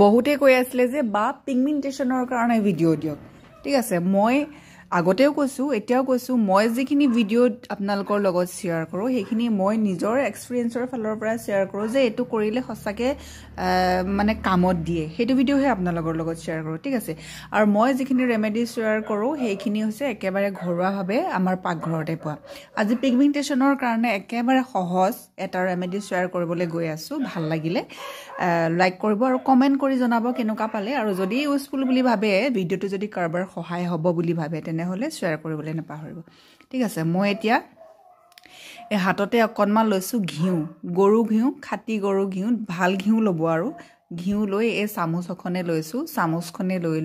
বহুতে কৈ আছিলে যে বা পিগমেন্টেশনৰ কাৰণে ভিডিঅ' দিয়ক ঠিক আছে মই আগতেও কৈছো এতিয়াও কৈছো মই যিখিনি ভিডিঅ' আপোনালোকৰ লগত শেয়াৰ কৰো সেইখিনি মই নিজৰ এক্সপেৰিয়েন্সৰ ফালৰ পৰা শেয়াৰ কৰো যে এটো কৰিলে হসাকে মানে কামত দিয়ে হেতু ভিডিঅ'হে আপোনালোকৰ লগত শেয়াৰ কৰো ঠিক আছে আৰু মই যিখিনি ৰেমেডি শেয়াৰ কৰো সেইখিনি হৈছে একেবাৰে ঘৰুৱাভাৱে আমাৰ পাকঘৰতে পোৱা আজি পিগমেন্টেশনৰ কাৰণে একেবাৰে সহজ এটা ৰেমেডি শেয়াৰ কৰিবলৈ গৈ আছো ভাল লাগিলে লাইক কৰিব আৰু কমেন্ট কৰি জনাব কেনেকুৱা পালে আৰু যদি ইউজফুল বুলি ভাবে ভিডিঅ'টো যদি কাৰোবাৰ সহায় হ'ব বুলি ভাবে তেনেহলে শেয়াৰ কৰিবলৈ নাপাহৰিব ঠিক আছে মই এতিয়া এই হাততে অকনমান লৈছো ঘিউ গৰু ঘিউ খাটি গৰু ঘিউ ভাল ঘিউ লব আৰু ঘিউ লৈ এই চামুচখনে লৈছো চামুচখনে লৈ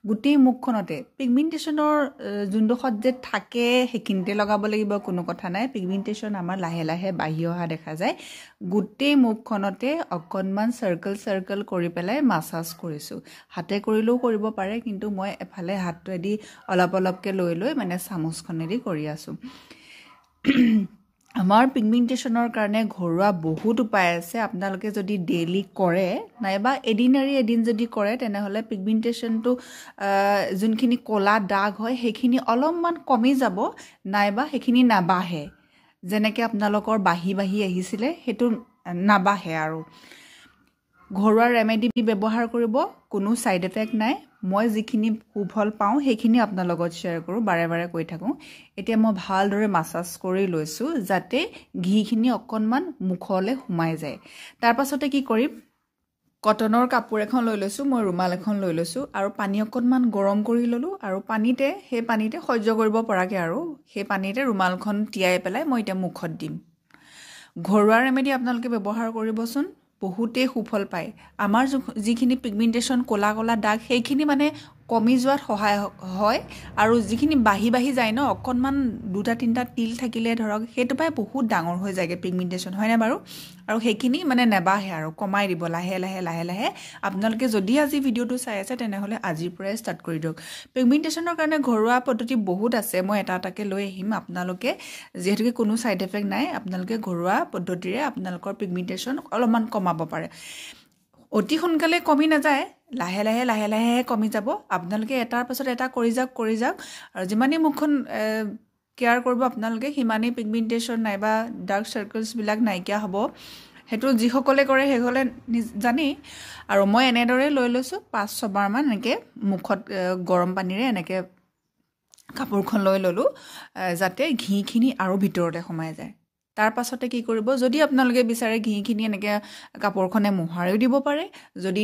গুটি মুখখনতে পিগমেন্টেশনৰ জুন্দখত যে থাকে হেকিনতে লগাব লাগিব কোনো কথা নাই পিগমেন্টেশন আমাৰ লাহে লাহে বাঢ়ি অহা দেখা যায় গুটি মুখখনতে অকনমান সাৰ্কেল কৰি পেলাই মাসাজ কৰিছো হাতে কৰিলেও কৰিব পাৰে কিন্তু মই এফালে হাতটোৱেদি অলপকে লৈ মানে চামুচখনেদি কৰি আছো আমাৰ পিগমেন্টেশনৰ কাৰণে ঘৰুৱা বহুত উপায় আছে আপোনালোকে যদি ডেইলি কৰে নাইবা এদিন যদি কৰে তেনেহলে পিগমেন্টেশনটো যোনখিনি কোলা দাগ হয় সেইখিনি অলপমান কমি যাব নাইবা সেইখিনি নাবাহে যেনেকৈ আপোনালোকৰ বাহি আহিছিলে হেতু নাবাহে আৰু ঘৰুৱা ৰেমেডি ব্যৱহাৰ কৰিব কোনো সাইড ইফেক্ট নাই মই যিখিনি সুফল পাওঁ সেইখিনি আপোনাৰ লগত শেয়াৰ কৰো বাৰে কৈ থাকো এতিয়া মই ভালদৰে মাসাজ কৰি লৈছো যাতে ঘিখিনি অকনমান মুখলে সোমাই যায় তাৰ পাছতে কি কৰিম কটনৰ কাপোৰ এখন লৈ লৈছো মই ৰুমাল এখন লৈ লৈছো আৰু পানী অকনমান গৰম কৰি ললো আৰু পানীতে সহ্য কৰিব পৰাকে আৰু সেই পানীতে ৰুমালখন তিয়াই পেলাই মই এতিয়া মুখত দিম ঘৰুৱা ৰেমেডি আপোনালোকে ব্যৱহাৰ কৰিবচোন বহুতে সুফল পায় আমাৰ যিখিনি পিগমেন্টেশন কোলা দাগ সেইখিনি মানে কমি যোৱাত সহায় হয় আৰু যিখিনি বাহি যায় ন অকনমান দুটা তিনটা তিল থাকিলে ধৰক হেতু পাই বহুত ডাঙৰ হৈ যায়গে পিগমেন্টেশন হয় না বাৰু আৰু সেইখিনি মানে নেবাহে আৰু কমাই দিব লাহে আপোনালোকে যদি আজি ভিডিঅ'টো চাই আছে তেনেহলে আজিৰ পৰাই ষ্টাৰ্ট কৰি দিয়ক পিগমেন্টেশনৰ কাৰণে ঘৰুৱা পদ্ধতি বহুত আছে মই এটাকে লৈ আহিম আপোনালোকে যেহেতু কোনো সাইড ইফেক্ট নাই আপোনালোকে ঘৰুৱা পদ্ধতিৰে আপোনালোকৰ পিগমেন্টেশন অলপমান কমাব পাৰে অতি সোনকালে কমি নাযায় লাহে কমি যাব আপোনালোকে এটাৰ পাছত এটা কৰি যাওক আৰু যিমানে মুখখন কেয়াৰ কৰিব আপোনালোকে হিমানে পিগমেন্টেশন নাইবা ডাৰ্ক সাৰ্কেলছ বিলাক নাইকিয়া হ'ব হেতু যিসকলে কৰে হেসকলে জানি আৰু মই এনেদৰে লৈ লৈছো 5-6 বাৰ মান এনেকে মুখত গৰম পানীৰে এনেকে কাপোৰখন লৈ ললো যাতে ঘিখিনি আৰু ভিতৰতে সোমাই যায় তাৰ পাছতে কি কৰিব যদি আপোনালোকে বিচাৰে ঘিখিনি এনেকে কাপোৰখনে মোহাৰিও দিব পাৰে যদি